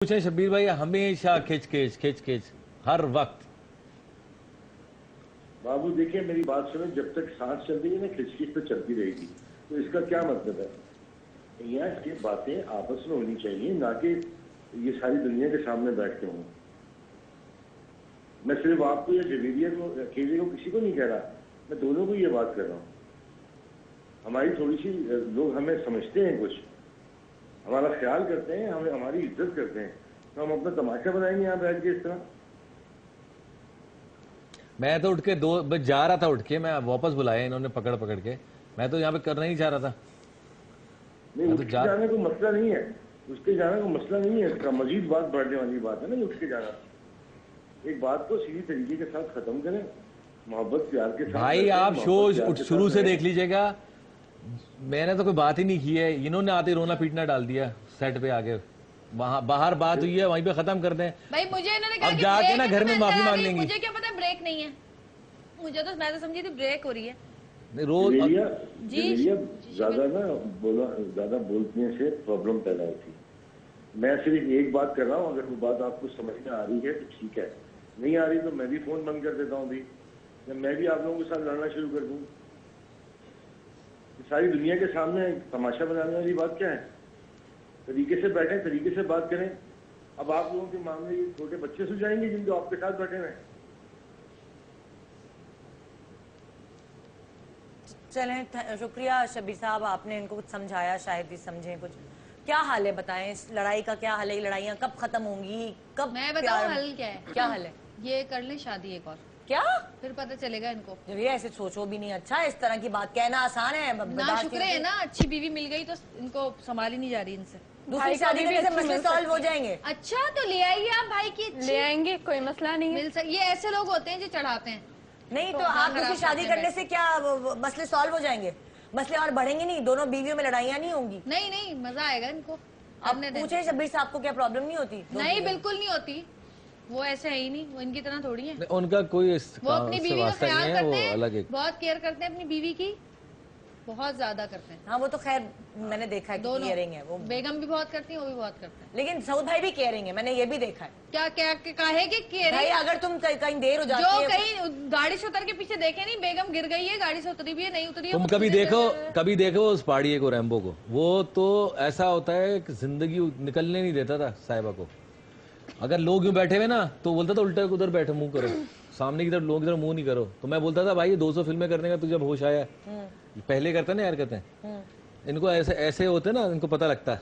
पूछे शब्बीर भाई, हमेशा खिच हर वक्त। बाबू देखिए मेरी बात सुनो, जब तक सांस चल रही है ना खिचखिच तो चलती रहेगी। तो इसका क्या मतलब है? यहाँ की बातें आपस में होनी चाहिए, ना कि ये सारी दुनिया के सामने बैठ के हों। मैं सिर्फ आपको या जवेरिया को अकेले को किसी को नहीं कह रहा, मैं दोनों को ये बात कर रहा हूँ। हमारी थोड़ी सी लोग हमें समझते हैं, कुछ हमारा ख्याल करते हैं, हमें हमारी इज्जत करते हैं, तो हम अपना तमाशा बनाएंगे यहाँ बैठ के इस तरह। मैं तो उठ के दो बस जा रहा था, उठ के मैं वापस बुलाया इन्होंने पकड़ के। मैं तो यहाँ पे करना ही चाह रहा था। नहीं, उठ के जाने को मसला नहीं है, उठ के जाने को मसला नहीं है, इसका मजीद बात बढ़ने वाली बात है ना। उठ के जाना, एक बात को सीधी तरीके के साथ खत्म करें, मोहब्बत प्यार के साथ। भाई आप शो शुरू से देख लीजिएगा, मैंने तो कोई बात ही नहीं की है, इन्होंने आते रोना पीटना डाल दिया सेट पे आके। वहां बाहर बात हुई है, वहीं पे खत्म कर दें भाई। मुझे इन्होंने कहा अब जाके ना घर में माफी मांग लेंगी। मुझे क्या पता ब्रेक नहीं है, मुझे तो मैं तो समझी थी ब्रेक हो रही है। रोज जी ज्यादा बोलने से प्रॉब्लम पैदा होती है। मैं सिर्फ एक बात कर रहा हूँ, अगर वो बात आपको समझ में आ रही है तो ठीक है, नहीं आ रही तो मैं भी फोन बंद कर देता हूँ अभी, मैं भी आप लोगों के साथ लड़ना शुरू कर दूँ। सारी दुनिया के सामने तमाशा बनाने वाली बात क्या है? तरीके से बैठे, तरीके से बात करें। अब आप लोगों के मामले ये छोटे बच्चे सुझाएंगे जिनको आपके साथ बैठे हुए। चलें, शुक्रिया शब्बीर साहब, आपने इनको कुछ समझाया, शायद ही समझे कुछ। क्या हाल है बताएं, इस लड़ाई का क्या हाल है? लड़ाइयाँ कब खत्म होंगी, कब? मैं बताऊं हल क्या है? क्या हल है? ये कर ले शादी एक और, क्या फिर पता चलेगा इनको। जब ये ऐसे सोचो भी नहीं। अच्छा, इस तरह की बात कहना आसान है? ना शुक्र है ना, अच्छी बीवी मिल गई तो इनको संभाली नहीं जा रही इनसे। दूसरी शादी में से मसले सॉल्व हो जाएंगे। अच्छा तो ले आइए आप भाई की, ले आएंगे, कोई मसला नहीं है। ये ऐसे लोग होते हैं जो चढ़ाते हैं। नहीं तो आप दूसरी शादी करने से क्या मसले सॉल्व हो जाएंगे? मसले और बढ़ेंगे नहीं, दोनों बीवियों में लड़ाइयाँ नहीं होंगी। नहीं मजा आएगा इनको। अब पूछे शब्बीर साहब को क्या प्रॉब्लम नहीं होती? नहीं बिल्कुल नहीं होती, वो ऐसे है ही नहीं, वो इनकी तरह थोड़ी है। उनका कोई वो अपनी बीवी का ख्याल करते हैं, अलग बहुत केयर करते हैं अपनी बीवी की, बहुत ज्यादा करते हैं। हाँ वो तो खैर मैंने देखा है, दोनों केयरिंग है वो। बेगम भी बहुत करती है, वो भी बहुत करते हैं। लेकिन सऊद भाई भी केयरिंग है, मैंने ये भी देखा है। क्या क्या कहे कि केयरिंग? भाई अगर तुम कहीं देर हो जाती जो है, कहीं गाड़ी से उतर के पीछे देखे नहीं, बेगम गिर गई है, गाड़ी से उतरी भी है, नहीं उतरी है। तुम कभी देखो उस पहाड़िए को, रैम्बो को, वो तो ऐसा होता है कि जिंदगी निकलने नहीं देता था साहिबा को। अगर लोग यूं बैठे हुए ना तो बोलता था उल्टा उधर बैठो, मुंह करो सामने की तरफ, लोग की तरफ मुंह नहीं करो। तो मैं बोलता था भाई 200 फिल्में करने का तुझे जब होश आया, पहले करता ना यार, कहते हैं इनको ऐसे होते ना, इनको पता लगता है।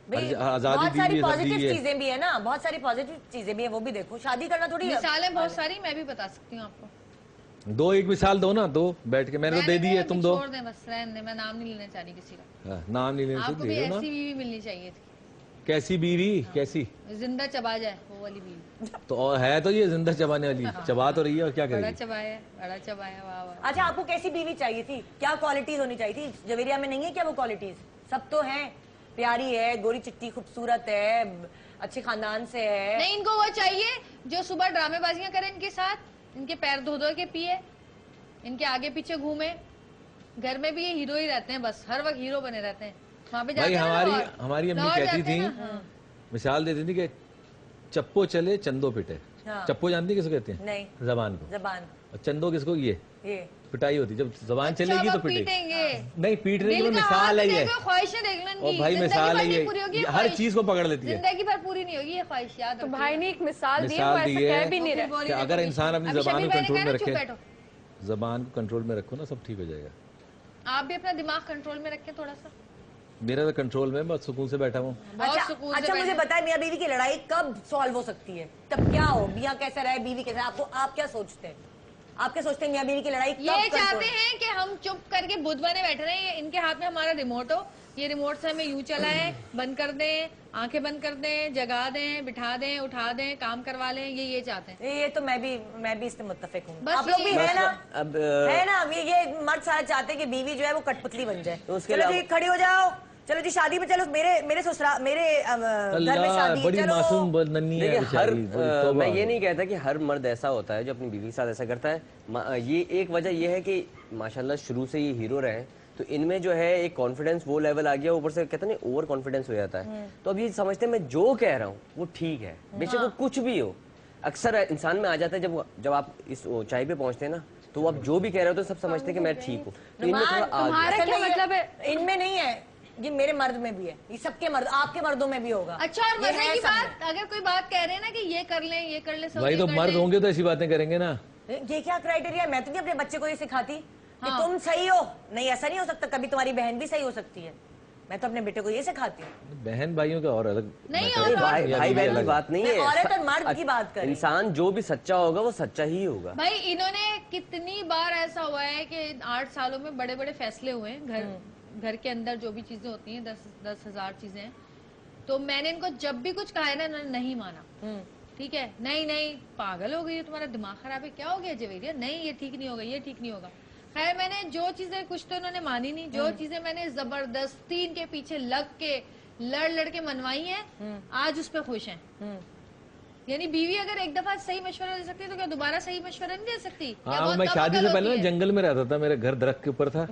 बहुत सारी पॉजिटिव चीजें भी है ना, बहुत सारी पॉजिटिव चीजें भी है, वो भी देखो। शादी करना थोड़ी मिसालें बहुत सारी मैं भी बता सकती हूँ आपको। दो एक मिसाल दो ना, दो बैठ के, मैंने तो दे दी है, तुम दो। छोड़ दें बस, रहने दें, मैं नाम नहीं लेना चाह रही किसी का। नाम नहीं लेना, आपको भी ऐसी बीवी मिलनी चाहिए थी। कैसी बीवी? कैसी? जिंदा चबा जाए वो वाली बीवी। तो और है तो ये जिंदा चबाने वाली, चबा तो रही है और क्या करेगी? बड़ा चबाया, वाह वाह। अच्छा, आपको कैसी बीवी चाहिए थी? क्या क्वालिटीज होनी चाहिए थी? जवेरिया में नहीं है क्या वो क्वालिटीज? सब तो हैं, प्यारी है, गोरी चिट्टी खूबसूरत है, अच्छे खानदान से है। नहीं, इनको वो चाहिए जो सुबह ड्रामेबाजियां करे इनके साथ, इनके पैर धो धो के पिए, इनके आगे पीछे घूमे। घर में भी ये हीरो ही रहते हैं, बस हर वक्त हीरो बने रहते हैं। वहाँ पे भाई हमारी अम्मी कहती थी, मिसाल देती थी कि चप्पो चले चंदो पिटे। हाँ। चप्पो जानती किसको कहते हैं? नहीं। जबान को। जबान। और चंदो किसको? ये पिटाई होती, जब जबान अच्छा, चलेगी तो पीटेंगे। नहीं, पीटने की मिसाल है ये, ख्वाहिशें देख लो और भाई मिसाल है ये, हर चीज को पकड़ लेती है। जिंदगी भर पूरी नहीं होगी ये ख्वाहिश। तो भाई ने एक मिसाल दी भी नहीं रहे। अगर इंसान अपनी जबान को कंट्रोल में रखे, जबान को कंट्रोल में रखो ना, सब ठीक हो जाएगा। आप भी अपना दिमाग कंट्रोल में रखें थोड़ा सा। मेरा तो कंट्रोल में, बस सुकून से बैठा हूँ। अच्छा मुझे बताए, मियाँ बीवी की लड़ाई कब सॉल्व हो सकती है? तब क्या हो? मियाँ कैसे रहे, बीवी कैसे? आप क्या सोचते हैं? आप क्या सोचते हैं मियाँ बीवी की लड़ाई कब? ये चाहते हैं कि हम चुप करके बुद्ध बने बैठे रहे, इनके हाथ में हमारा रिमोट हो, ये रिमोट से हमें यूं चलाएं, बंद कर दें, आंखें बंद कर दें, जगा दें, बिठा दें, उठा दें, काम करवा लें, ये चाहते हैं। ये तो मैं भी इससे मुत्तफिक हूँ। बस आप लोग भी है ना? अब है ना, ये मर्द सारा चाहते हैं कि बीवी जो है वो कठपुतली बन जाए। चलो जी खड़ी हो जाओ, चलो जी शादी पे चलो, मेरे ससुराल, मेरे घर में शादी, बड़ी मासूम नन्ही है बेचारी। मैं ये नहीं कहता कि हर मर्द ऐसा होता है जो अपनी बीवी के साथ ऐसा करता है। ये एक वजह ये है कि माशाल्लाह शुरू से ये हीरो रहे, तो इनमें जो है एक कॉन्फिडेंस वो लेवल आ गया, ऊपर से कहते हैं ना ओवर कॉन्फिडेंस हो जाता है। तो अब ये समझते हैं मैं जो कह रहा हूँ वो ठीक है, बेशक वो कुछ भी हो। अक्सर इंसान में आ जाता है जब आप इस ऊंचाई पे पहुंचते हैं ना, तो आप जो भी कह रहे हो तो सब समझते हैं कि मैं ठीक हूँ। तो इनमें थोड़ा तुम्हारा क्या मतलब है? इनमें नहीं है, ये मेरे मर्द में भी है, ये सबके मर्द, आपके मर्दों में भी होगा। अच्छा, और ये मरने है की सब में। बात, अगर कोई बात कह रहे हैं ना कि ये कर लें, ये कर ले, सब भाई ये तो कर मर्द लें। होंगे तो ऐसी बातें करेंगे ना। ये क्या क्राइटेरिया है? मैं तो नहीं अपने बच्चे को ये सिखाती कि तुम सही हो, नहीं ऐसा नहीं हो सकता, कभी तुम्हारी बहन भी सही हो सकती है। मैं तो अपने बेटे को ये सिखाती हूँ। बहन भाइयों का और अलग नहीं, मैटर और है। भाई ये भाई भी बहन अलग की बात नहीं मैं है, औरत और मर्द की बात कर रही हूँ। इंसान जो भी सच्चा होगा वो सच्चा ही होगा। भाई इन्होंने कितनी बार ऐसा हुआ है कि 8 सालों में बड़े बड़े फैसले हुए हैं, घर के अंदर जो भी चीजें होती हैं, 10,000 चीजें हैं, तो मैंने इनको जब भी कुछ कहा है ना, इन्होंने नहीं माना। ठीक है, नहीं पागल हो गई है, तुम्हारा दिमाग खराब है, क्या हो गया जवेरिया, नहीं ये ठीक नहीं होगा, ये ठीक नहीं होगा। खैर मैंने जो चीजें, कुछ तो इन्होंने मानी नहीं, जो चीजें मैंने जबरदस्ती इनके पीछे लग के लड़ के मनवाई हैं, आज उस पर खुश हैं। यानी बीवी अगर एक दफा सही मशवरा दे सकती है तो क्या दोबारा सही मशवरा नहीं दे सकती? या हाँ, बहुत मैं कम शादी से अकल पहले होती ना है? जंगल में रहता था, मेरे घर दरख्त के ऊपर था,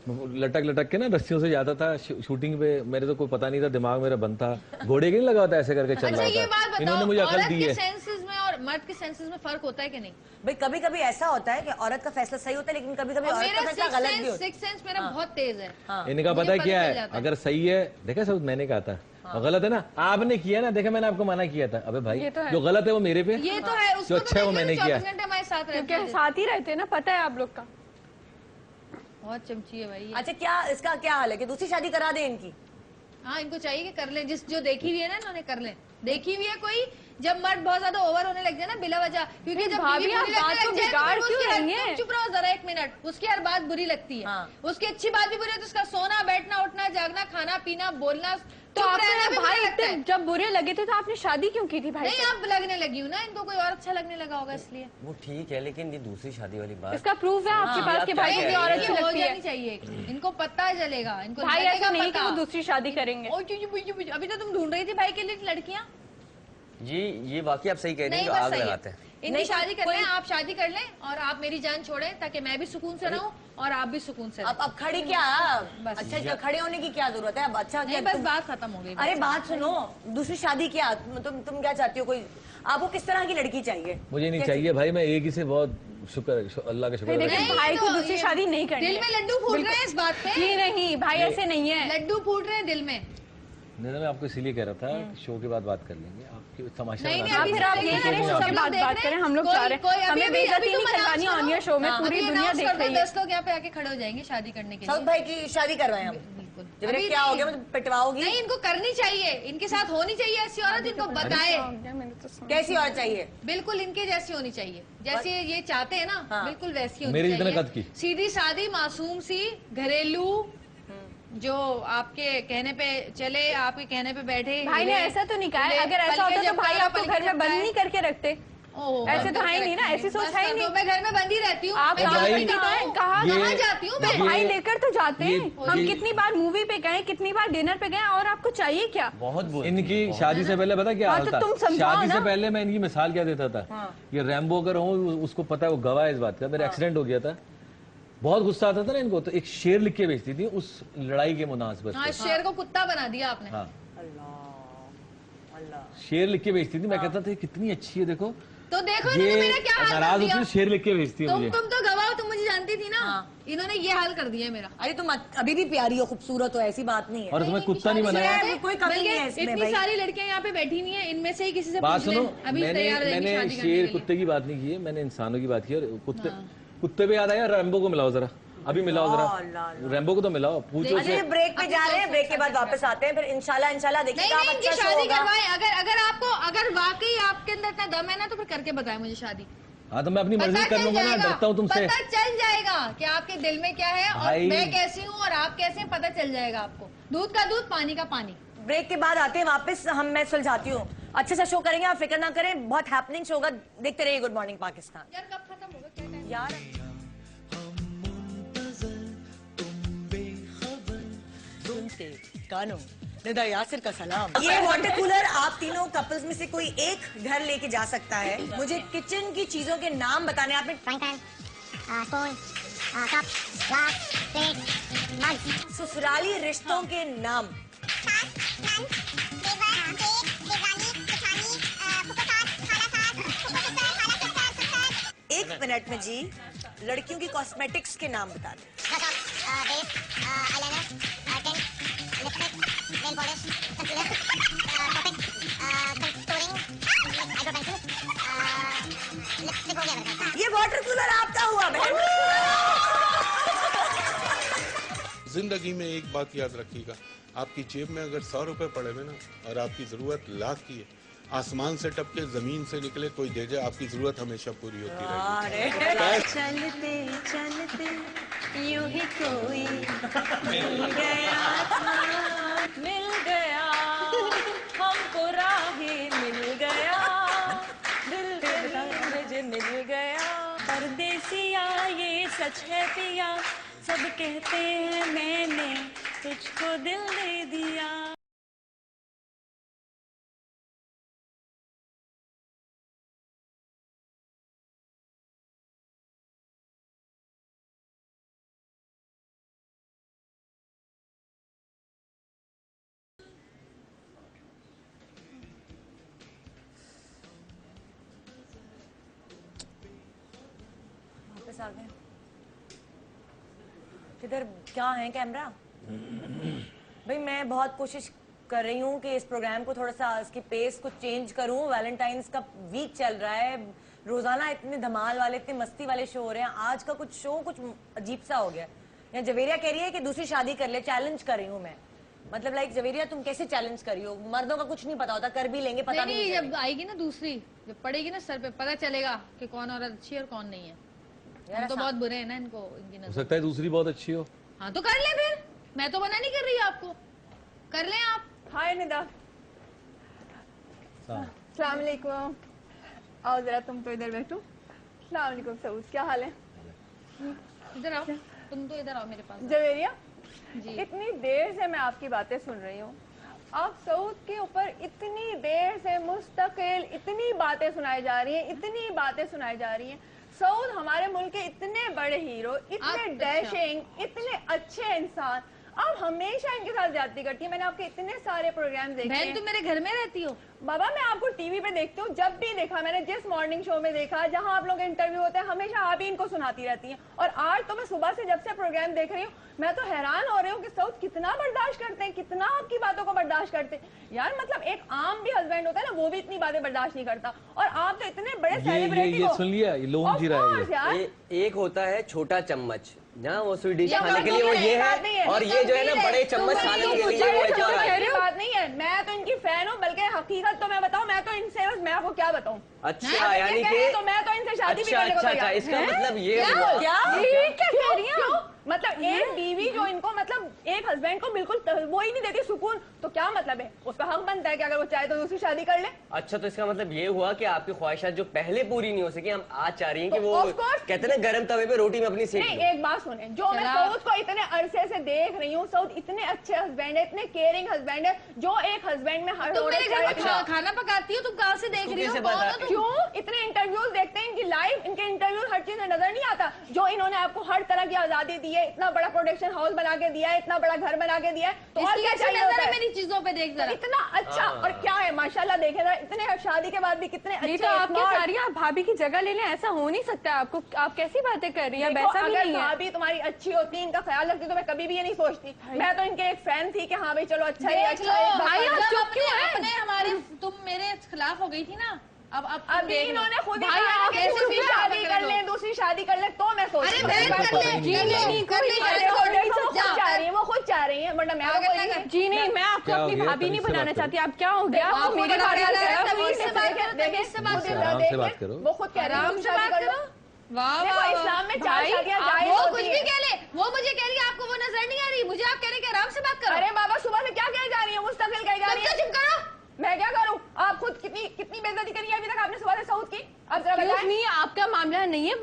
लटक के ना रस्सियों से जाता था शूटिंग पे। मेरे तो कोई पता नहीं था, दिमाग मेरा बंद था, घोड़े के नहीं लगा होता, ऐसे करके चल अच्छा ये रहा बात था। इन्होंने बताओ, मुझे अकल औरत दी के है। सेंसेस में और मर्द के सेंसेस में फर्क होता है कि नहीं? भाई कभी कभी ऐसा होता है कि औरत का फैसला सही होता है, लेकिन कभी कभी और औरत का मेरा फैसला गलत भी होता है। सिक्स सेंस मेरा बहुत तेज है। इनका मुझे पता है पता क्या चल है, जाता है। अगर सही है, देखा सब मैंने कहा था, और गलत है ना आपने किया ना, देखा मैंने आपको मना किया था। अबे भाई ये तो है। जो गलत है वो मेरे पे, ये तो है, जो उसको अच्छा है वो मैंने किया। 24 घंटे हमारे साथ रहते क्योंकि हैं। साथ ही रहते हैं ना, पता है आप लोग का। बहुत चमची है भाई ये। अच्छा क्या इसका क्या हाल है कि दूसरी शादी करा दे इनकी? हाँ, इनको चाहिए कि कर ले, जो देखी हुई है ना इन्होंने, कर ले। देखी हुई है कोई, जब मर्द बहुत ज्यादा ओवर होने लग जाए ना बिला वजह, क्योंकि जब भाभी, बीवी आप बुरी लगने बात को लग जाए तो बिगाड़ फिर क्यों उसकी रही हर- हैं? चुप रहो जरा 1 मिनट। उसकी हर बात बुरी लगती है। हाँ। उसकी अच्छी बात भी बुरी है तो उसका सोना, बैठना, उठना, जागना, खाना, पीना, बोलना, तो चुप आपको रहना भी बुरा भाई लगता है। इतने जब बुरे लगे थे तो आपने शादी क्यों की थी भाई? नहीं, अब लगने लगी हूँ ना इनको, कोई और अच्छा लगने लगा होगा इसलिए। वो ठीक है, लेकिन ये दूसरी शादी वाली बात, इसका प्रूफ है आपके पास कि भाई क्या किसी कह और रही अच्छी हो लगती जानी है। चाहिए, इनको पता चलेगा, इनको भाई लगेगा ऐसा नहीं कि पता। वो दूसरी शादी करेंगे। ओ, अभी तो तुम ढूंढ रही थी भाई के लिए लड़कियां। ये वाकई आप सही कह रही हैं, नहीं, जो बस आग सही लगाते है। हैं। इनकी नहीं, शादी कर कोई- लें, आप शादी कर लें और आप मेरी जान छोड़ें, ताकि मैं भी सुकून से रहूं और आप भी सुकून से रहें। अब खड़ी क्या? बस। अच्छा क्या खड़े होने की क्या जरूरत है? अब अच्छा नहीं, क्या बस बात खत्म हो गई। अरे बात सुनो, दूसरी शादी क्या? तुम क्या चाहती हो? कोई आपको किस तरह की लड़की चाहिए? मुझे नहीं चाहिए भाई, मैं एक ही से बहुत अल्लाह का शुक्र फिर है। देखिए नहीं, भाई तो को दूसरी ये शादी नहीं करनी दिल है। में लड्डू फूट रहे हैं इस बात पे। जी नहीं भाई, ऐसे नहीं है। लड्डू फूट रहे हैं दिल में। नहीं, मैं आपको इसीलिए कह रहा था कि शो के बाद बात कर लेंगे, आपकी तमाशा नहीं, बनाना अभी फिर आप ये करें, शो के बाद बात करें, हम लोग चाह रहे हैं। हमें बेइज्जती नहीं करवानी ऑन योर शो में, पूरी दुनिया देख रही है। 10 लोग यहाँ पे आके खड़े हो जाएंगे शादी करने के सऊद लिए। भाई की शादी करवाएं हम? बिल्कुल। जब अभी क्या हो नहीं। गया? मतलब पिटवाओगी? नहीं, इनको करनी चाहिए, इनके साथ होनी चाहिए ऐसी औरत, इनको बताए। मैंने तो सुना। कैसी और चाहिए? बिल्कुल इनके जैसी होनी चाहिए, जैसे ये चाहते हैं ना, हाँ। बिल्कुल वैसी होनी मेरे चाहिए। जितने कद की। सीधी सादी, मासूम सी, घरेलू, जो आपके कहने पे चले, आपके कहने पे बैठे। भाई ने ऐसा तो नहीं कहा है, अगर ऐसा होता तो भाई आपको घर में बंद नहीं करके रखते। ऐसे तो है ही नहीं ना, ऐसी सोच है ही नहीं। मैं घर में बंदी रहती हूँ। आप मैं कहाँ जाती भाई, कहाँ हूँ? कहाँ ये- कहाँ जाती हूँ मैं? तो भाई लेकर तो जाते हैं। हम ये- कितनी बार मूवी पे गए, कितनी बार डिनर पे गए, और आपको चाहिए क्या? बहुत बुरी इनकी शादी से पहले पता क्या हाँ, हाल तो था? तुम समझाओ शादी से ना। पहले मैं इनकी मिसाल क्या देता था, ये रैम्बो अगर हूँ, उसको पता है, वो गवाह है इस बात का, मेरा एक्सीडेंट हो गया था, बहुत गुस्सा आता था ना इनको, तो एक शेर लिख के भेजती थी उस लड़ाई के मुनासिबत हाँ, पे। शेर को कुत्ता बना दिया आपने। हाँ, अल्लाह शेर लिख के भेजती थी, मैं कहता था कितनी अच्छी है, देखो तो देखो ये इन्होंने मेरा क्या हाल नाराज कर होती दिया। है, शेर लिख के भेजती है मुझे। तुम तो गवाह हो, तुम मुझे जानती थी ना। इन्होंने ये हाल कर दिया है मेरा। अरे तुम अभी भी प्यारी हो, खूबसूरत हो, ऐसी बात नहीं है। और तुम्हें कुत्ता नहीं बनाया। है, कोई कमी नहीं है इसमें इतनी भाई। सारी लड़कियां यहाँ पे बैठी हुई हैं, इनमें से ही किसी से बात पूछ सुनो, लें, अभी मैंने तैयार हो जाएंगी मैंने शादी करने शेर के लिए। कुत्ते की बात नहीं की है, मैंने इंसानों की बात की। और कुत्ते पे याद आया, रैम्बो को मिलाओ जरा, अभी मिलाओ जरा, रैम्बो को तो मिलाओ, पूछो अच्छा, ये उसे। ब्रेक पे जा रहे हैं, ब्रेक के बाद वापस आते हैं, फिर इंशाल्लाह देखिए नहीं आप नहीं, इनकी अच्छा शो शादी होगा। करवाएं। अगर वाकई आपके अंदर इतना दम है ना, तो फिर करके बताएं मुझे शादी। हाँ, तो मैं अपनी मर्जी पता कर चल लूंगा ना, जाएगा, डरता हूँ तुमसे। पता चल जाएगा कि आपके दिल में क्या है, और भाई। मैं कैसी हूँ और आप कैसे हैं, पता चल जाएगा आपको। दूध का दूध, पानी का पानी। ब्रेक के बाद आते हैं वापस मैं सुलझाती हूँ। अच्छे से शो करेंगे, आप फिक्र ना करें, बहुत हैपनिंग शो होगा, देखते रहिए गुड मॉर्निंग पाकिस्तान। यार कब खत्म होगा, क्या टाइम? यार सुनते कानों निदा यासिर का सलाम। ये वाटर कूलर आप तीनों कपल्स में से कोई एक घर लेके जा सकता है। मुझे किचन की चीजों के नाम बताने, आपने frying pan, spoon, cup glass plate mug ससुराली रिश्तों के नाम। एक मिनट में जी लड़कियों की कॉस्मेटिक्स के नाम बता दें। ये वाटर कूलर आपका हुआ बहन। जिंदगी में एक बात याद रखिएगा, आपकी जेब में अगर 100 रुपए पड़े हुए ना और आपकी जरूरत लाख की है, आसमान से टपके जमीन से निकले कोई दे जाए, आपकी जरूरत हमेशा पूरी होती रहेगी। चलते चलते यूं ही कोई मिल गया हमको राही मिल गया दिल मुझे मिल गया। परदेसिया ये सच है पिया, सब कहते हैं मैंने तुझको दिल दे दिया। वापस आ गए। किधर क्या है कैमरा? भाई मैं बहुत कोशिश कर रही हूँ कि इस प्रोग्राम को थोड़ा सा इसकी पेस को चेंज करूँ। वैलेंटाइंस का वीक चल रहा है, रोजाना इतने धमाल वाले इतने मस्ती वाले शो हो रहे हैं, आज का कुछ शो कुछ अजीब सा हो गया। या जवेरिया कह रही है कि दूसरी शादी कर ले, चैलेंज कर रही हूँ मैं। मतलब लाइक जवेरिया तुम कैसे चैलेंज करी हो? मर्दों का कुछ नहीं पता होता, कर भी लेंगे पता नहीं। जब आएगी ना दूसरी, जब पड़ेगी ना सर पे, पता चलेगा कि कौन औरत अच्छी है और कौन नहीं है। हम तो बहुत बुरे हैं ना इनको, इनकी हो नजर। सकता है दूसरी बहुत अच्छी हो। हाँ तो कर ले फिर, मैं तो मना नहीं कर रही आपको, कर लें आप। हाय निदा, अस्सलाम वालेकुम। आओ जरा तुम तो इधर बैठो। अस्सलाम वालेकुम सऊद, क्या हाल है? इधर आओ, तुम तो इधर आओ मेरे पास। जवेरिया जी। इतनी देर से मैं आपकी बातें सुन रही हूँ, आप सऊद के ऊपर इतनी देर से मुस्तकिल इतनी बातें सुनाई जा रही हैं, इतनी बातें सुनाई जा रही हैं। सऊद हमारे मुल्क के इतने बड़े हीरो, इतने डैशिंग, इतने अच्छे इंसान, आप हमेशा इनके साथ ज्यादती करती है। मैंने आपके इतने सारे प्रोग्राम देखे हैं। बहन तुम मेरे घर में रहती हो? बाबा मैं आपको टीवी पे देखती हूँ, जब भी देखा मैंने, जिस मॉर्निंग शो में देखा जहाँ आप लोग के इंटरव्यू होते हैं, हमेशा आप ही इनको सुनाती रहती हैं। और आज तो मैं सुबह से जब से प्रोग्राम देख रही हूँ, मैं तो हैरान हो रही हूँ कि सऊद कितना बर्दाश्त करते हैं, कितना आपकी बातों को बर्दाश्त करते हैं। यार मतलब एक आम भी हस्बैंड होता है ना, वो भी इतनी बातें बर्दाश्त नहीं करता, और आप तो इतने बड़े सेलिब्रिटी ये सुन लिया, ये लोन जी रहा है ये। एक होता है छोटा चम्मच, जहाँ वो स्वीट डिश ये खाने के लिए वो ये है, और ये जो है ना बड़े चम्मच सालन के लिए वो है। बात नहीं है, मैं तो इनकी फैन हूँ, बल्कि हकीकत तो मैं बताऊँ, मैं तो इनसे, मैं आपको क्या बताऊँ। अच्छा यानी कि तो मैं तो इनसे शादी भी करने को अच्छा, तैयार। इसका मतलब ये क्या हुआ। क्या कह रही हैं? मतलब एक बीवी जो इनको मतलब एक हस्बैंड को बिल्कुल वो ही नहीं देती सुकून, तो क्या मतलब है? उसका हक बनता है कि अगर वो चाहे तो दूसरी शादी कर ले। अच्छा तो इसका मतलब ये हुआ कि आपकी ख्वाहिशात जो पहले पूरी नहीं हो सकी, हम आज चाह रही हैं कि तो वो of course। कहते हैं ना गरम तवे पे रोटी में अपनी सेक नहीं, लो। एक बात सुने, जो मैं सऊद को इतने अरसे से देख रही हूँ, सऊद इतने अच्छे हस्बैंड है, इतने केयरिंग हस्बैंड है, जो एक हस्बैंड में हर तुम मेरे घर में अच्छा। खाना पकाती हो, तुम कहाँ से देख रही हो? कैसे कौन बता- हो तुम? क्यों इतने इंटरव्यूज देखते हैं इनकी लाइव, इनके इंटरव्यूज हर चीज में नजर नहीं आता, जो इन्होंने आपको हर तरह की आजादी दी है, इतना बड़ा प्रोडक्शन हाउस बना के दिया है, इतना बड़ा घर बना के दिया है, तो और क्या चाहिए होता है? मेरी चीजों पे देख जरा। इतना अच्छा, और क्या है माशाल्लाह, देखे जरा, इतने शादी के बाद भी कितने अच्छे। तो आप क्या चाह रही हैं? आप भाभी की जगह ले लें, ऐसा हो नहीं सकता। आपको आप कैसी बातें कर रही हैं? वैसा भी नहीं है। भाभी तुम्हारी अच्छी होती, इनका ख्याल रखती, तो मैं कभी भी ये नहीं सोचती। मैं तो इनके एक फैन थी कि हाँ भाई चलो अच्छा है, अच्छा है। भाई आप चुप क्यों हैं? अपने हमारे तुम मेरे खिलाफ हो गई थी ना, अब अभी इन्होंने खुद ही भाई, कहा आप कि कैसे दूसरी चुप शादी कर ले, दूसरी शादी कर ले, तो मैं सोच अरे रही बहन हूँ। कर ले, नहीं, कर ले, नहीं, कर ले, अरे कर ले, वो खुद जा। चाह रही है, वो खुद चाह रही है, वरना मैं अगर कोई लगा- नहीं। जी नहीं, मैं आपको क्या हो अपनी गया? भाभी नहीं तमीज से बनाना बात चाहती। आप क्या हो गया? आप आप मेरी बता बात रहे कर हैं, रहे हो। तमीज से बात करो, तमीज से बात करो। आराम से बात करो। वो खुद कह रही है आराम तुम से शादी बात करो। करो। वाह देखो वाह इस्लाम में 4 भाई, शादियां आप- जायज वो होती कुछ हैं। भी कह ले, वो मुझे कह रही है, आपको वो नजर नहीं आ रही, मुझे आप कह रहे कि आराम से बात करो। अरे बाबा सुबह से क्या कह जा रही है? मुस्तकिल कह जा रही है। चुप करो। मैं क्या करूं? आप खुद कितनी बेइज्जती करी है अभी तक आपने सुबह से सऊद की। अब जरा Excuse बताएं। me, आपका मामला नहीं है,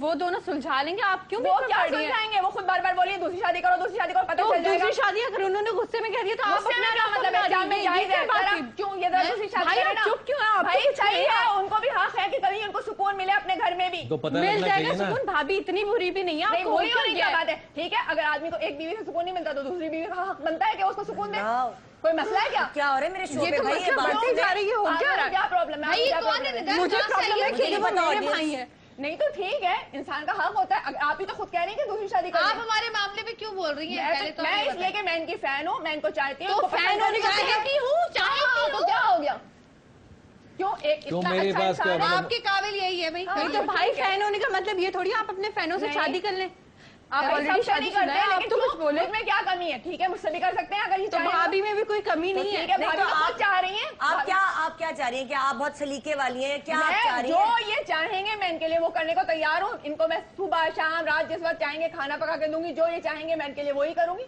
वो दोनों सुलझा लेंगे। आप क्यों वो बीच में क्या पड़ रही हैं? सुलझाएंगे? वो खुद बार बार बोलिए दूसरी शादी करो, दूसरी शादी करो, पता तो चल जाएगा। दूसरी शादी अगर उन्होंने गुस्से में कह दिया तो आप गुस्से में अपना क्या रास्ता मतलब बना है? जान में दीजिए। जाहिर ये है, बात जरा थी। क्यों ये जरा दूसरी शादी भाई करे आप ना। चुप क्यों हैं? आप भाई चाहिए, उनको भी हक है कि कभी उनको सुकून मिले अपने घर में भी। तो पता मिल लगना जाएगा चाहिए ना। सुकून। भाभी इतनी बुरी भी नहीं है नहीं, आपको, बुरी क्यों होने की किया बात है, ठीक है। अगर आदमी को एक बीवी से सुकून नहीं मिलता तो दूसरी बीवी का हक बनता है कि उसको सुकून दे। कोई मसला है क्या? क्या हो रहा है मेरे शो ये पे तो भाई? मसला बढ़ती जा रही है, हो क्या रहा है? क्या प्रॉब्लम है? भाई ये क्या कौन problem है? मुझे प्रॉब्लम है कि मुझे ये पता मेरे audience- भाई है। नहीं तो ठीक है, इंसान का हक होता है। आप ही तो खुद कह रही हैं कि दूसरी शादी आप कर हमारे मामले में क्यों बोल रही हैं? पहले तो मैं हमें इसलिए कि मैं इनकी फैन हूँ, मैं इनको चाहती हूँ। तो इनको फैन पसंद होने का करती चाहती हूँ, चाहती हाँ, हूँ। तो क्या हो गया? क्यों एक क्यों इतना मेरे अच्छा पास क्या इंसान है? मतलब- आपके काबिल यही है भाई। नहीं तो भाई फैन होने का मतलब ये थोड़ी आप अपने फैनों से नहीं। शादी कर लें। आप भाई ऑलरेडी सबसे शादी नहीं शुदा करते, हैं, आप लेकिन तो क्यों? कुछ बोले। मुझ में क्या कमी है? ठीक है, मुझसे भी कर सकते हैं अगर ये तो चाहें भाभी में भी कोई कमी तो नहीं ठीक है। है, नहीं भाभी तो तो आप- खुद चाह रही हैं। आप क्या चाह रही हैं? क्या आप बहुत सलीके वाली हैं? क्या आप चाह मैं रही जो हैं? ये चाहेंगे मैं इनके लिए वो करने को तैयार हूँ। इनको मैं सुबह शाम रात जिस वक्त चाहेंगे खाना पका के दूंगी। जो ये चाहेंगे मैं इनके लिए वही करूंगी।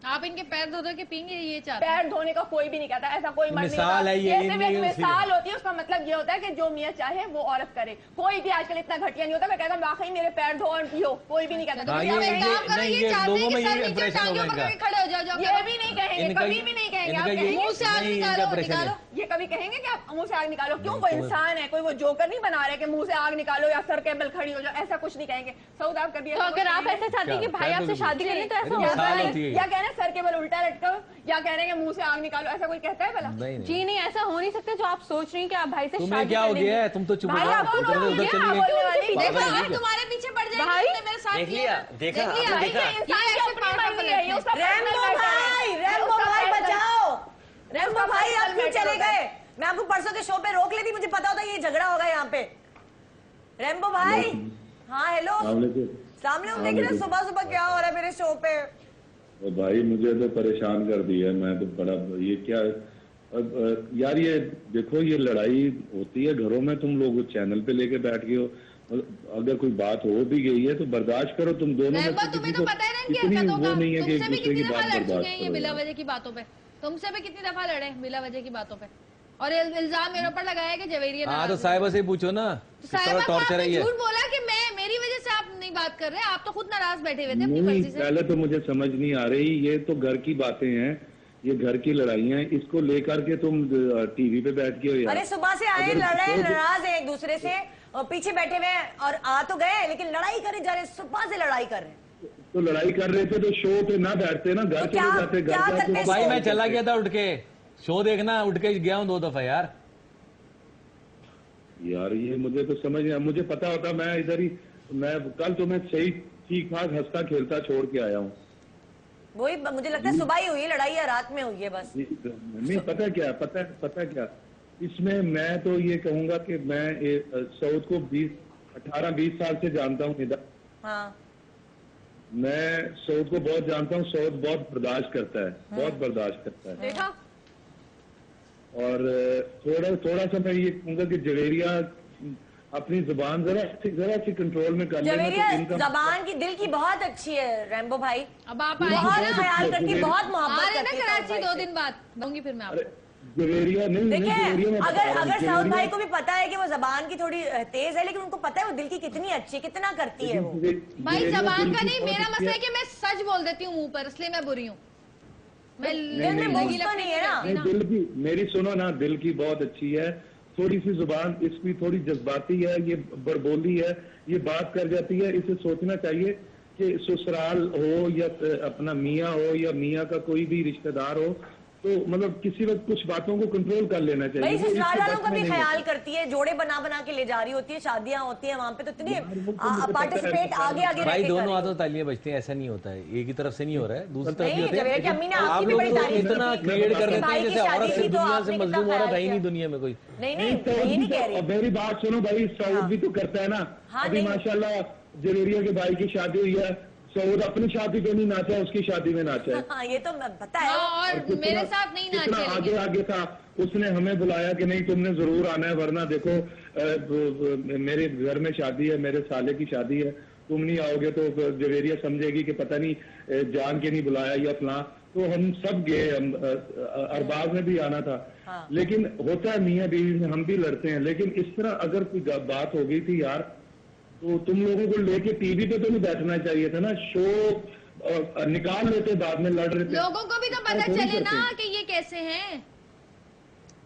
आप इनके पैर धो धो के पीएंगे, ये चाहते हैं। पैर धोने का कोई भी नहीं कहता, ऐसा कोई मर्द नहीं मिसाल कहता। है ये, सिर्फ एक इनमें मिसाल होती है, उसका मतलब ये होता है कि जो मियाँ चाहे वो औरत करे। कोई भी आजकल इतना घटिया नहीं होता, मैं कहता वाकई मेरे पैर धो और पियो, कोई भी नहीं कहता। हाँ, तो आप ये- एक काम करो, नहीं, ये ये चाहते लोगों हैं में कि ये सर नीचे impression टांगे होगा पकड़ के इनका। खड़े हो जाओ, जाओ। ये भी नहीं कहेंगे, इनका कभी ये- भी नहीं कहेंगे। इनका आप ये- कहेंगे मुंह से आग नहीं, इनका निकालो, impression है। निकालो। ये कभी कहेंगे कि आप मुंह से आग निकालो? क्यों? वो इंसान है, कोई वो जोकर नहीं बना रहे कि मुंह से आग निकालो या सर केबल खड़ी हो जाओ, ऐसा कुछ नहीं कहेंगे। सऊद आप कभी तो अगर आप ऐसा चाहते हैं कि क्या? भाई क्या आपसे बोलोगे? शादी करनी तो ऐसा मेरी होगा मिसाल नहीं। होती है। या कह रहे हैं सर केबल उल्टा लटकाओ, या कह रहे हैं कि मुंह से आग निकालो, ऐसा कोई कहता है भला? नहीं नहीं जी नहीं, ऐसा हो नहीं सकता जो आप सोच रही हैं कि आप भाई से तुम्हें शादी क्या कर हो लेंगे। गया है? तुम तो चुप हो भाई जाओ, आप उधर दोनों उधर ये चली आप गई। बोलने वाली। देखो पागल है अगर क्या? तुम्हारे पीछे पड़ जाएगी भाई, तुमने मेरे साथ देख किया लिया, ना। देखा, देख लिया, आपने भाई, देखा। ये इंसान ऐसे की अपनी पागल मर्जी है, ये उसका रैम्बो personal matter है। भाई, उसका रैम्बो भाई personal- बचाओ। रैम्बो उसका भाई आप personal क्यों matter चले होता है। गए? मैं आपको परसों के शो पे रोक लेती, मुझे पता होता ये झगड़ा होगा यहाँ पे। रैम्बो भाई, हाँ हेलो, सामने हूँ। देखिए ना सुबह सुबह क्या हो रहा है मेरे शो पे। और भाई मुझे तो परेशान कर दिया। मैं तो बड़ा ये क्या यार, ये देखो ये लड़ाई होती है घरों में, तुम लोग चैनल पे लेके बैठ गए हो। अगर कोई बात हो भी गई है तो बर्दाश्त करो तुम दोनों में रहमत, से तुम्हें किसी तो को पता है ना इनकी इतनी हरकतों वो का। नहीं है कि एक तुमसे भी दूसरे कितनी की दफा बात लड़ चुके बर्दाश्त हैं ये करो बिला यार। वजह की बातों पे। तुमसे भी कितनी दफा लड़े बिला वजह की बातों पे, और इल्जाम मेरे ऊपर लगाया कि जवेरिया हाँ तो नाराज है। साहिबा से ही पूछो ना, तो किस तरह साहिबा को टॉर्चर है आपने ये। झूठ बोला कि मैं मेरी वजह से आप नहीं बात कर रहे, आप तो खुद नाराज बैठे हुए थे अपनी नहीं, मर्जी से। पहले तो मुझे समझ नहीं आ रही, ये तो घर की बातें हैं, ये घर की लड़ाइयाँ हैं, इसको लेकर के तुम टीवी पे बैठ के हो यार। अरे सुबह से आए, अगर लड़ रहे हैं, तो- नाराज हैं एक दूसरे से, और पीछे बैठे हुए हैं, और आ तो गए लेकिन लड़ाई करे जा रहे, सुबह से लड़ाई कर रहे हैं। तो लड़ाई कर रहे थे तो शो पे ना बैठते ना, घर तो चले क्या- जाते, क्या घर करते जाके भाई मैं बात चला करते। गया था उठ के शो देखना, उठ के गया हूँ 2 दफा यार। यार ये मुझे तो समझ नहीं, मुझे पता होता मैं इधर ही, मैं कल तो मैं सही ठीक ठाक हंसता खेलता छोड़ के आया हूँ। वही मुझे लगता है सुबह ही हुई है लड़ाई, या रात में हुई है बस। नहीं पता क्या, पता क्या इसमें, मैं तो ये कहूंगा कि मैं सऊद को 18-20 साल से जानता हूँ इधर। हाँ मैं सऊद को बहुत जानता हूँ, सऊद बहुत बर्दाश्त करता है, बहुत बर्दाश्त करता है। देखा, और थोड़ा सा मैं ये कहूंगा कि जवेरिया अपनी जुबान जरा सी कंट्रोल में कर लेना जवेरिया तो इनका जबान की दिल की बहुत अच्छी है रैम्बो भाई, अब आप आए बहुत ना, ख्याल करती है, बहुत आ मोहब्बत रहे ना करती है कराची साउथ 2 भाई से। दिन बाद, दूंगी फिर मैं अरे आपको। जवेरिया नहीं, देखिए जवेरिया मैं बता अगर रहा हूँ, अगर साउथ भाई जवेरिया- को भी पता है कि वो जबान की थोड़ी तेज है, लेकिन उनको पता है वो दिल की कितनी अच्छी है, कितना करती है वो। भाई जवेरिया जबान दिल का की नहीं, बहुत मेरा अच्छी मसला है कि मैं सच बोल देती हूँ मुंह पर, इसलिए मैं बुरी हूँ। मैं दिल में लगी बोझ तो नहीं है ना। नहीं, दिल की मेरी सुनो ना, दिल की बहुत अच्छी है, थोड़ी सी जुबान इसकी थोड़ी जज्बाती है, ये बड़बोली है, ये बात कर जाती है। इसे सोचना चाहिए कि ससुराल हो या अपना मियाँ हो या मियाँ का कोई भी रिश्तेदार हो, तो मतलब किसी वक्त कुछ बातों को कंट्रोल कर लेना चाहिए। भाई वो इसके ससुराल वालों बस का में भी नहीं ख्याल होता। करती है, जोड़े बना बना के ले जा रही होती है, शादियां होती है वहां पे, तो इतनी यार, वो तो मुझे पता है, पार्टिसिपेट आगे आगे भाई रह के दोनों कर रही हाथों तालियां बजती हैं, ऐसा नहीं होता है, एक ही तरफ से नहीं हो रहा है, दूसरी तरफ भी नहीं, होते हैं। जवेरिया की अम्मी ने आप आपकी भी लोग बड़ी तो तारीफ इतना की थी। क्रिएट कर देते भाई हैं की जैसे शादी औरत थी से तो दुनिया आपने से कितना मजलूम औरत ख्याल है ही नहीं किया। दुनिया में कोई। नहीं नहीं, नहीं सऊद ये भी नहीं तो- कह रही। अब मेरी बात सुनो भाई, सऊद भी तो करता है ना। हाँ, अभी नहीं। माशाल्लाह जवेरिया के भाई की शादी हुई है, सऊद अपनी शादी पे नहीं नाचा, उसकी शादी में नाचा है। हाँ ये तो पता है। हाँ, और कितना- मेरे साथ नहीं कितना नाचे आगे लेकिन। आगे था, उसने हमें बुलाया कि नहीं तुमने जरूर आना है, वरना देखो मेरे घर में शादी है, मेरे साले की शादी है, तुम नहीं आओगे तो जवेरिया समझेगी कि पता नहीं जान के नहीं बुलाया या फलां। तो हम सब गए, हम अरबाज में भी आना था। हाँ। लेकिन होता है मियाँ बीवी में, हम भी लड़ते हैं, लेकिन इस तरह अगर कोई बात हो गई थी यार, तो तुम लोगों को लेके टीवी पे तो नहीं बैठना चाहिए था ना, शो निकाल लेते, बाद में लड़ रहे थे। लोगों को भी तो पता ऐसा थोड़ी चले ना करते। कि ये कैसे हैं।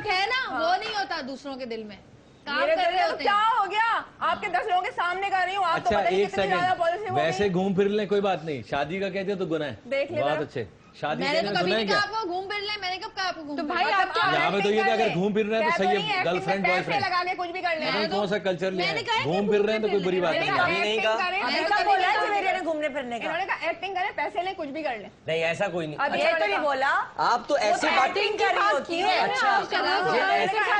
सुख है ना वो नहीं होता दूसरों के दिल में, काम मेरे कर दिल रहे में तो होते क्या हैं। हो गया? आपके 10 लोगों के सामने कर रही हूँ, आप तो अच्छा पता नहीं एक कितनी ज्यादा पॉजिटिव सेकंड, हो वैसे गई। घूम फिर लें कोई बात नहीं, शादी का कहते हो तो गुनाह है। देख ले बहुत जरा। अच्छे, शादी मैंने तो करने में कभी गुनाह है नहीं कहा क्या? आपको घूम फिर ले, मैंने कब कहा आपको घूम तो फिर भाई ले? आप क्या यहाँ पे तो ये कि अगर घूम फिर रहे हैं तो सही है, गर्लफ्रेंड पैसे बॉयफ्रेंड, लगा के कुछ भी कर ले। मतलब कौन सा कल्चर लिया मैंने है, कहा है कि घूम फिर रहे हैं तो कोई बुरी बात मैंने नहीं कहा है। अभी नहीं acting कहा। करें, अब मैंने ऐसा कभी बोला है नहीं कि कहा। मेरे ने घूम फिरने का। इन्होंने कहा एक्टिंग करें, पैसे लें, कुछ भी कर लें। नहीं ऐसा कोई नहीं। अब ये तो नहीं बोला, आप तो ऐसी एक्टिंग कर रही होती है। अच्छा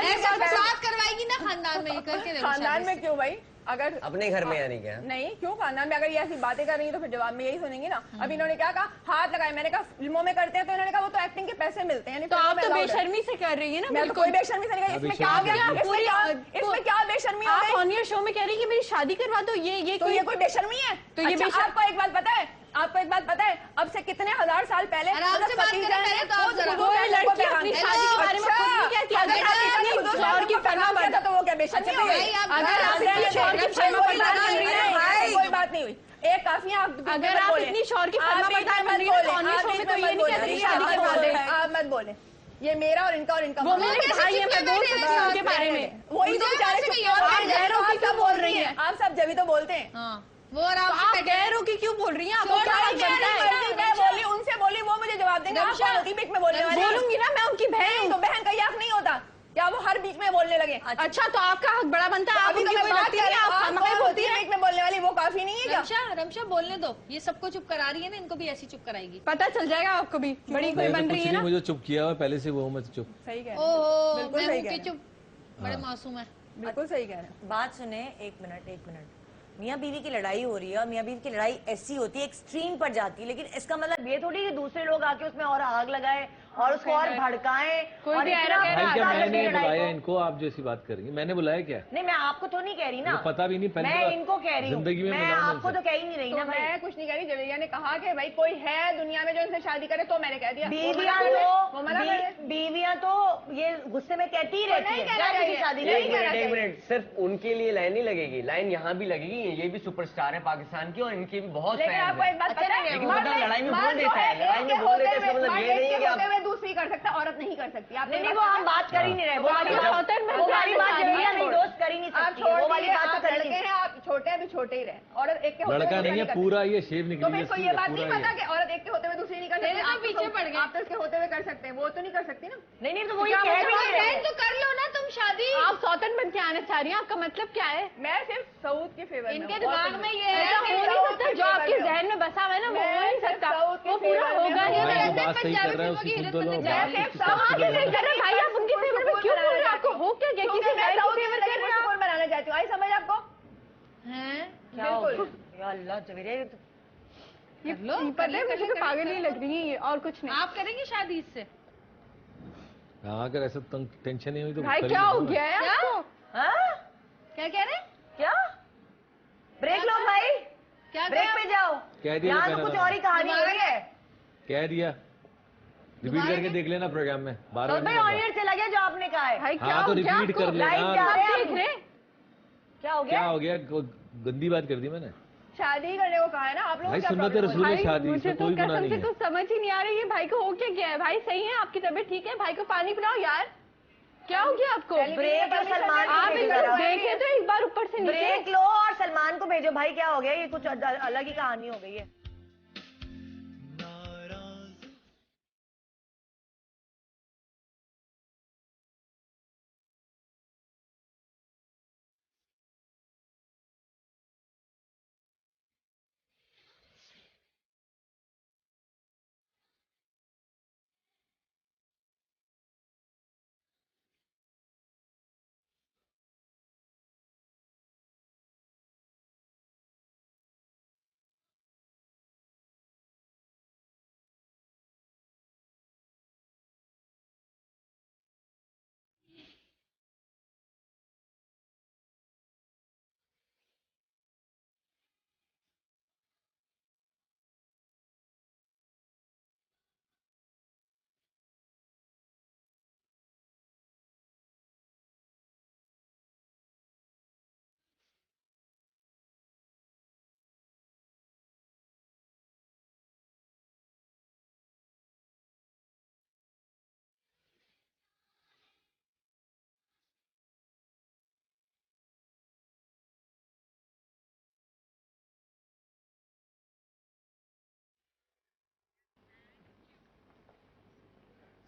ऐसा बात करवाएगी ना खानदान में, करके देखो खानदान शादी में से। क्यों भाई? अगर अपने घर में यानी क्या? नहीं, क्यों खानदान में? अगर ये ऐसी बातें कर रही है तो फिर जवाब में यही सुनेंगी ना। अब इन्होंने क्या कहा, हाथ लगाए। मैंने कहा फिल्मों में करते हैं, तो इन्होंने कहा वो तो एक्टिंग के पैसे मिलते हैं, यानी तो फिल्मों आप में तो allowed है। बेशर्मी से कर रही है ना। मैं तो बिल्कुल। कोई बेशर्मी से नहीं कही। इसमें क्या आ गया? इसमें क्या बेशर्मी हो आप गई? ऑन योर शो में कह रही है कि मेरी शादी करवा दो, ये तो ये कोई बेशर्मी है? तो ये अच्छा, आपको एक बात पता है, आपको एक बात पता है, अब से कितने हजार साल पहले आराम से बात करें पहले तो आप जरा। कोई लड़की अपनी शादी के बारे में खुद नहीं कहती। अगर आप अपनी शौहर की फरमा किया था तो वो क्या बेशर्मी हो गई? अगर आप अपनी शौहर की फरमा बरदार बन रही है, कोई बात नहीं हुई। एक काफी अगर आप इतनी शौहर की फरमा बरदार बन रही है तो ऑन योर शो में तो ये नहीं कहती शादी करवा दे। आप मत बोले, ये मेरा और इनका वो वो मेरे भाई है, मैं बोल सकती हूँ उनके बारे में। वही तो बेचारे आप गैरों की क्यों बोल रही हैं? आप सब जब ही तो बोलते हैं। हाँ, वो और आप आप गैरों की क्यों बोल रही हैं? आपको क्या हक बनता है? मैं बोली, उनसे बोली, वो मुझे जवाब देंगे। आप कौन होती बीच में बोलने वाली? बोलूंगी ना, मैं उनकी बहन नहीं, तो बहन का याक नहीं होता क्या? वो हर बीच में बोलने लगे। अच्छा, तो आपका हक बड़ा बनता है। आप अभी तो उनकी मैं कोई बात लगती कर नहीं, रही हूँ, आप आप खामखा कौन बोलती होती है हैं। बीच में बोलने वाली? वो काफी नहीं है क्या? रमशा बोलने दो, ये सबको चुप करा रही है ना, इनको भी ऐसी चुप कराएगी। पता चल जाएगा आपको भी, बड़ी कोई बन रही है ना। मुझे चुप किया हुआ पहले से, वो मैं चुप। सही कह रहे हैं, ओहो, बिल्कुल मैं सही हूँ कह कि रहे हैं। चुप, बड़े मासूम है। बिल्कुल सही कह रहे हैं। बात सुने, एक मिनट। मियाँ बीवी की लड़ाई हो रही है और मियाँ बीवी की लड़ाई ऐसी होती है, एक्सट्रीम पर जाती है, लेकिन इसका मतलब ये थोड़ी कि दूसरे लोग आके उसमें और आग लगाए और उसको और भड़काएं। कोई और भी इतना ऐरा भाई क्या भड़का मैंने लड़की लड़ाई बुलाया को। इनको? आप जैसी बात करेंगे, मैंने बुलाया क्या? नहीं, मैं आपको तो नहीं कह रही ना, मुझे पता भी नहीं, पहली मैं बार इनको कह रही हूँ। जिंदगी में मैं मिला हूं आपको इनसे। तो कह ही नहीं रही तो ना भाई। मैं कुछ नहीं कह रही। जवेरिया ने कहा कि भाई कोई है दुनिया में जो इनसे शादी करे, तो मैंने कह दिया बीवियां तो ये गुस्से में कहती ही रहती है, क्या किसी शादी नहीं करेंगे? कहना एक मिनट, सिर्फ उनके लिए लाइन नहीं लगेगी, लाइन यहाँ भी लगेगी। ये भी सुपरस्टार है पाकिस्तान की और इनके भी बहुत लेकिन फैंस आपको हैं। एक बात पता है, लेकिन मर्द मतलब लड़ाई में मर्द बोल जो देता है, लड़ाई में एक बोल देता है, होते इसका हुए- मतलब मर्द ये नहीं है एक कि आप होते हुए दूसरी कर सकता, औरत नहीं कर सकती। आप नहीं, वो हम बात कर ही नहीं रहे। वो वाली आप बात सौतन में वो वाली बात जाने जवेरिया वाली नहीं, दोस्त कर ही नहीं आप सकती। छोड़ वो वाली दीजिए, बात तो आप कर ही लड़के नहीं। हैं, आप छोटे हैं भी छोटे ही रहे। औरत एक के होते लड़का हुए नहीं है, कर पूरा ये शेप तो निकली फिर कोई ये बात नहीं पता कि औरत एक के होते हुए दूसरी नहीं कर सकती। तेरे तो आप तो पीछे पड़ गए। आप तो इसके होते हुए कर सकते हैं, वो तो नहीं कर सकती ना। नहीं, तो वो ये क्या कह मतलब रही है। तो कर लो ना तुम शादी। आप सौतन बन के आना चाह रही हैं, आपका मतलब क्या है? मैं सिर्फ सऊद के फेवर में इनके हूँ, दिमाग और में कुछ ये है ऐसा कि हो नहीं सकता, जो आपके जहन में बसा हुआ है ना, वो हो नहीं सकता, वो पूरा होगा ही भाई नहीं। जो बात सही कर रहा है उसकी सुन तो लो, बात मैं उसकी सब समझ आगे लो। नहीं कर रहे भाई, आप उनके फेवर में क्यों बोल रहे हैं? आपको हो क्या क्योंकि किसी मैं गैर सऊद के के फेवर कर फेवर रहे हैं? में बनाना चाहती हूँ। आई समझ आपको? हैं? क्या हो बिल्कुल। गया? या अल्लाह, जवेरिया ये तो ये कर लो, पता है, मुझे तो पागल ही लग रही है ये, और कुछ नहीं। आप करेंगे शादी इससे? हाँ, अगर ऐसा टेंशन नहीं हुई तो भाई कर ही क्या हो लूंगा। गया है आपको? हाँ? क्या कह रहे हैं? क्या ब्रेक लो भाई, क्या ब्रेक कहा? पे जाओ। कह दिया यहाँ जो तो कहना कुछ था। और ही कहानी हो रही है। कह दिया, रिपीट करके देख लेना प्रोग्राम में, बार तो बार भाई नहीं ऑन कहूंगा। एयर चला गया जो आपने कहा है। भाई क्या हाँ तो हो गया रिपीट आपको? कर लाइव लेना। जा रहे हैं देख हम। रहे? क्या हो क्या गया? हो गया? गंदी बात कर दी मैंने? शादी करने को कहा है ना आप लोगों भाई को। सुन्नत रसूल है शादी, मुझे इसमें तो कोई गुनाह कसम नहीं से है। तो समझ ही नहीं आ रही है, भाई को हो क्या गया है? भाई सही है, आपकी तबीयत ठीक है? भाई को पानी पिलाओ यार, क्या हो गया आपको? ब्रेक लो, सलमान को आप भेजो एक बार जरा। देखे तो एक बार ऊपर से नीचे। ब्रेक लो और सलमान को भेजो। भाई क्या हो गया? ये कुछ अलग ही कहानी हो गई है।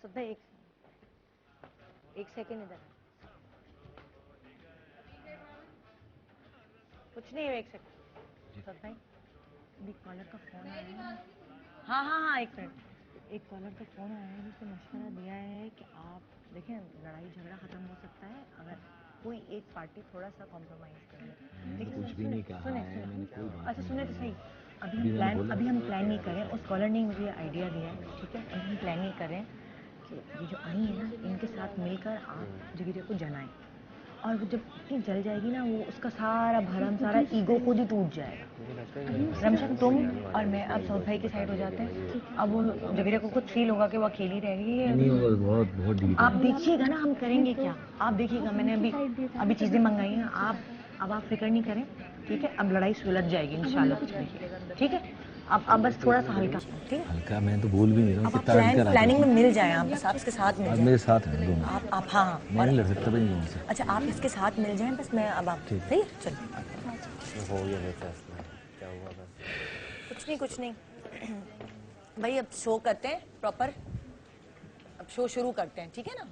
सदा एक सेकेंड इधर। कुछ नहीं है, एक सेकेंड। सदा अभी कॉलर का फोन आया है। हाँ, एक मिनट। एक कॉलर का फोन आया है जिसने मशवरा दिया है कि आप देखें लड़ाई झगड़ा खत्म हो सकता है अगर कोई एक पार्टी थोड़ा सा कॉम्प्रोमाइज करे। लेकिन कुछ भी नहीं कहा है, मैंने कोई बात अच्छा सुने तो सही, अभी हम प्लान नहीं करें। उस कॉलर ने मुझे आइडिया दिया है, ठीक है। अभी हम प्लान नहीं करें कि ये जो आई है ना, इनके साथ मिलकर आप जगीरे को जलाएं, और वो जब इतनी जल जाएगी ना, वो उसका सारा भरम सारा ईगो खुद ही टूट जाएगा। रमशा तुम और मैं अब सऊद भाई की साइड हो जाते हैं। अब वो जगीरे को खुद फील होगा कि वो अकेली रह गई है। नहीं होगा, बहुत डीप आप देखिएगा ना हम करेंगे क्या, आप देखिएगा। मैंने अभी चीजें मंगाई हैं, आप फिक्र नहीं करें, ठीक है। अब लड़ाई सुलझ जाएगी इंशाल्लाह, कुछ नहीं, ठीक है। अब बस थोड़ा सा हल्का, ठीक है। हल्का मैं तो बोल भी नहीं रहा हूँ, कितना हल्का प्लानिंग में मिल जाए आप, बस आप इसके साथ मिल आज जाए। मेरे साथ हैं दोनों। आप हाँ, मैं नहीं लड़ सकता भाई दोनों से। अच्छा आप इसके साथ मिल जाएं, बस मैं अब आप सही है, चलो। हो गया मेरे फैसला, क्या हुआ बस? कुछ नहीं भाई, अब शो करते हैं प्रॉपर, अब शो शुरू करते हैं, ठीक है ना।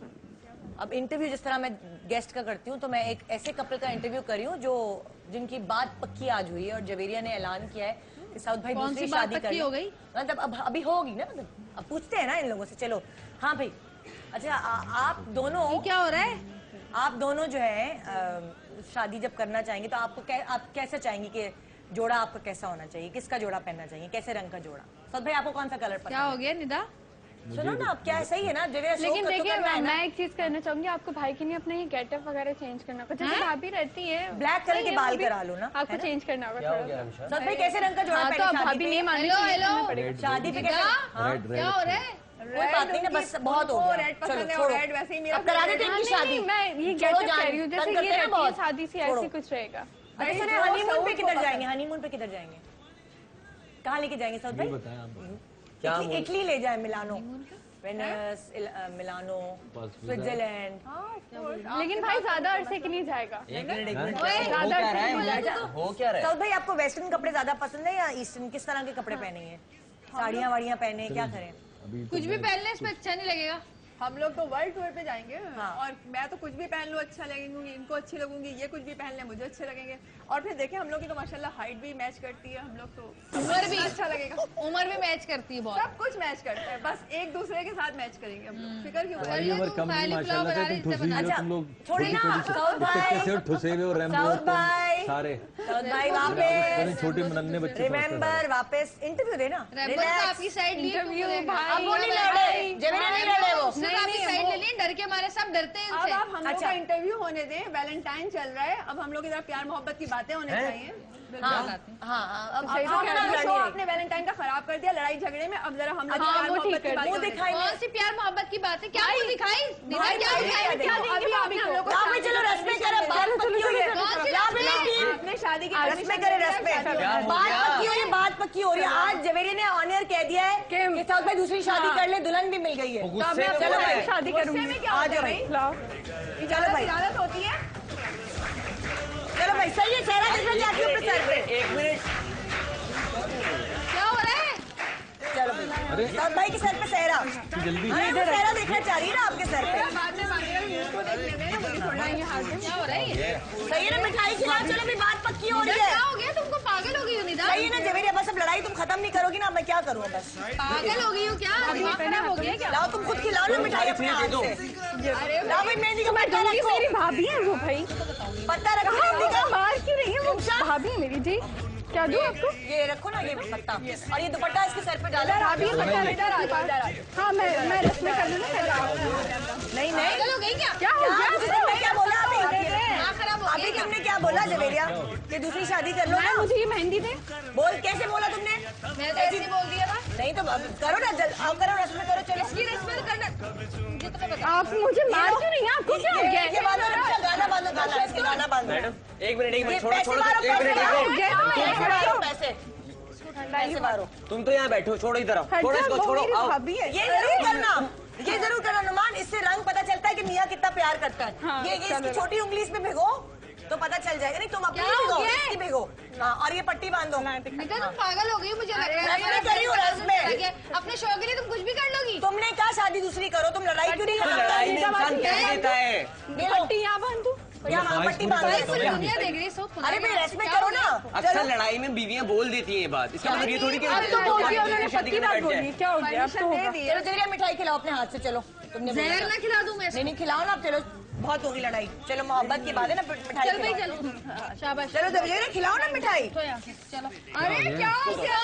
अब इंटरव्यू जिस तरह मैं गेस्ट का करती हूँ, तो मैं एक ऐसे कपल का इंटरव्यू कर रही हूँ जिनकी बात पक्की आज हुई है, और जवेरिया ने ऐलान किया है कि साउथ भाई कौन दूसरी सी बात शादी पक्की हो गई? मतलब अब अभी होगी ना, मतलब अब पूछते हैं ना इन लोगों से। चलो हाँ भाई, अच्छा आप दोनों क्या हो रहा है? आप दोनों जो है शादी जब करना चाहेंगे तो आप कैसा चाहेंगे कि जोड़ा आपका कैसा होना चाहिए, किसका जोड़ा पहनना चाहिए, कैसे रंग का जोड़ा? सद भाई आपको कौन सा कलर पसंद क्या हो गया निदा? सुनो ना, अब क्या है, सही है ना जवेरिया, लेकिन देखिए मैं एक चीज कहना चाहूंगी, आपको भाई के लिए अपने ही गेटअप वगैरह चेंज करना होगा। जैसे भाभी रहती है ब्लैक कलर के बाल करा लो ना, आपको चेंज करना होगा थोड़ा सा। सद भाई कैसे रंग का जोड़ा हाँ, तो पहने अब भाभी नहीं मानी तो ये करना पड़ेगा। शादी पे कैसे? क्या हो रहा है? कोई बात नहीं ना, बस बहुत हो गया। रेड पसंद है, छोड़ो। रेड वैसे ही मेरा अब करा देते हैं इनकी शादी। मैं ये छोड़ो गेटअप कह रही हूँ, जैसे तंग ये करते हैं ना रहती है बहुत। शादी से छोड़ो। ऐसी कुछ रहेगा। अच्छा सुनिए, हनीमून पे किधर जाएंगे? हनीमून पे किधर जाएंगे? कहाँ लेके जाएंगे सद भाई? क्या इटली ले जाए, मिलानो, वेनिस, मिलानो, स्विट्जरलैंड। लेकिन भाई ज्यादा अरसे के लिए जाएगा। एक मिनट ज्यादा अरसे के लिए जाएगा। हो क्या रहा है? सऊद भाई आपको वेस्टर्न कपड़े ज्यादा पसंद है या ईस्टर्न? किस तरह के कपड़े पहनेंगे? साड़ियाँ वाड़ियाँ पहने, क्या करें? कुछ भी पहनने इसमें अच्छा नहीं लगेगा। हम लोग तो वर्ल्ड टूर पे जाएंगे, हाँ। और मैं तो कुछ भी पहन लूँ अच्छा लगेंगी, इनको अच्छी लगूंगी, ये कुछ भी पहन ले मुझे अच्छे लगेंगे। और फिर देखें हम लोग की तो माशाल्लाह हाइट भी मैच करती है, हम लोग तो उम्र भी अच्छा लगेगा। उम्र भी मैच करती है बहुत। सब कुछ मैच करता है, बस एक दूसरे के साथ मैच करेंगे हम लोग, फिक्र क्यों? हमारी उम्र कम नहीं माशाल्लाह से, तुम ठुसी हुई हो, तुम लोग छोड़े ना, सऊद भाई। कैसे ठुसे हुए हो, रैम्बो सऊद भाई। सारे सऊद भाई वापस, छोटे नन्हे बच्चे रिमेम्बर, वापस इंटरव्यू देना। रैम्बो तो आपकी साइड ली, इंटरव्यू तुमको भाई। अब वो नहीं लड़े, जवेरिया नहीं लड़े वो। सिर्फ आपकी साइड ले ली, डर के हमारे सब डरते हैं अब इनसे। आप हम लोग अच्छा। का इंटरव्यू होने दें, वैलेंटाइन चल रहा है, अब हम लोग की तरफ प्यार मोहब्बत की बातें होने चाहिए। हाँ, अब अब शो आपने वैलेंटाइन का खराब कर दिया लड़ाई झगड़े में, अब जरा हम लोग हाँ, प्यार वो मोहब्बत ठीक की है। बातें मुंह होने दिखाई कौन सी प्यार मोहब्बत की बात है? क्या मुंह दिखाई? निदा भाई, क्या भाई, दिखाई? भाई, दें। अभी आप हम लोग को यहाँ पे चलो रस्में करें, बात पक्की हुई है। कौन सी यहाँ पे रस्में? नहीं, आपने शादी की रस्में करें, रस्में। बात पक्की हो रही है, बात पक्की हो रही है। आज जवेरिया ने ऑनियर कह दिया है कि साउथ भाई दूसरी शादी कर ले, दुल्हन भी मिल गई है। चलो भाई शादी करूंगी। में क्या होता है भाई? चलो भाई, इजाजत होती है। चलो भाई, सही है, चेहरा दिख रहा है आपके ऊपर सर पे। एक मिनट, क्या हो रहा है? चलो भाई, साउथ भाई के सर पे सहरा। जल्दी अरे वो सहरा देखना चाह रही है ना आपके सर पे। बाद में मांगेगा मुझ को देखने देना, मुझे थोड़ा ये हाथ में। क्या हो रहा है ये? सही है ना, मिठाई खिलाओ, चलो भी बात पक्की हो रही क्या है। हो गया? तुमको पागल हो गई हो निदा? सही है ना जवेरिया, बस अब लड़ाई तुम खत्म नहीं करोगी ना, अब मैं क्या करूँ बस? पागल हो गई हो क्या? दिमाग खराब हो गया क्या? लाओ तुम खुद खिलाओ ना मिठाई अपने हाथ से। लाओ भाई मेहंदी का पत्ता रखो। मेरी भाभी है वो भाई। पत्ता रखो मेहंदी का। मार क्यों रही है वो? भाभी है मेरी जी। क्या दूं आपको? ये रखो ना, ये पत्ता, और ये दुपट्टा इसके सर पे डालो। भाभी ये पता नहीं। हाँ मैं रस्में कर लूँ ना पहले। नहीं नहीं, पागल हो गई क्या? क्या हो गया? तुमने क्या बोला अभी? दिमाग खराब हो अभी गया क्या? तुमने क्या बोला जवेरिया? कि दूसरी शादी कर लो ना। मुझे ये मेहंदी दे। बोल, कैसे बोला तुमने? मैं तो ऐसे ही बोल दिया था। नहीं तो अब करो ना, आओ करो, रस्में करो, चलो। इसकी रस्में करना मुझे तो बता। आप मुझे मार क्यों रही हैं? आपको क्या हो गया? ये बांधो, रक्षा, गाना बांधो, गाना, इसके गाना बांधो। मैडम एक मिनट, ये छोड़ो पैसे छोड़ो, मारो, एक मिनट, पैसे एक मारो, मिनट। पैसे मारो। तुम तो यहाँ बैठो, छोड़ो इधर आओ, छोड़ो इसको, छोड़ो, आओ। भाभी है। ये जरूर करना, ये जरूर करना नुमान, इससे रंग पता चलता है कि मियाँ कितना प्यार करता है। हाँ, ये इसकी छोटी उंगली इसमें भिगो तो पता चल जाएगा। नहीं तुम अपनी क्या हो भिगो, गया? इसकी भिगो। हाँ, और ये पट्टी बांधो। निदा तुम पागल हो गई मुझे लग रहा है। रस्में करी हो, रस्में। अपने शौक के लिए तुम कुछ भी कर लोगी। तुमने कहा शादी दूसरी करो, तुम लड़ाई क्यों नहीं तो खत्म लड़ाई करती? में इंसान क्या देता है? ये लो। पट्टी यहाँ बांध दूं? यहाँ हाँ पट्टी बांध भाई रही फुल है। दुनिया देख रही है सब। अरे भाई रेस्पेक्ट करो ना। अक्सर लड़ाई में बीवियां बोल देती हैं ये बात, इसका मतलब ये थोड़ी कि अब तो बोल दिया उन्होंने, शादी पक्की करने बात बैठ बोली, जाए। क्या हो गया अब तो होगा। चलो जल्दी मिठाई खिलाओ अपने हाथ से, चलो तुमने बोला जहर था। ना खिला दूं मैं इसको? नहीं खिलाओ ना, अब चलो बहुत होगी लड़ाई, चलो मोहब्बत की बात है ना, मिठाई चल भाई खिलाओ। चलो, शाबाश। चलो जल्दी खिलाओ ना मिठाई। तो यहाँ से चलो। अरे क्या हो गया?